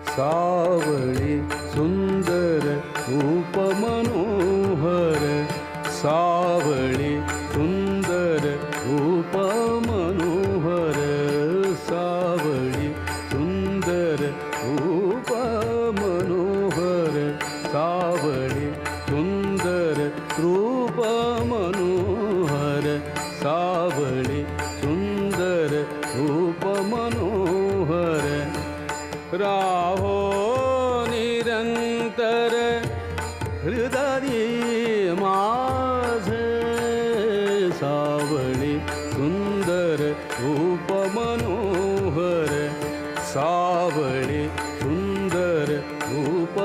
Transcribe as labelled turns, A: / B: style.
A: सावळी सुंदर रूप मनोहर, सावळी सुंदर रूप मनोहर, सावळी सुंदर रूप मनोहर, सावळी सुंदर रूप मनोहर, सावळी सुंदर रूप मनोहर, राहो निरंतर हृदयी माझे, सावळी सुंदर रूप मनोहर, सावळी सुंदर रूप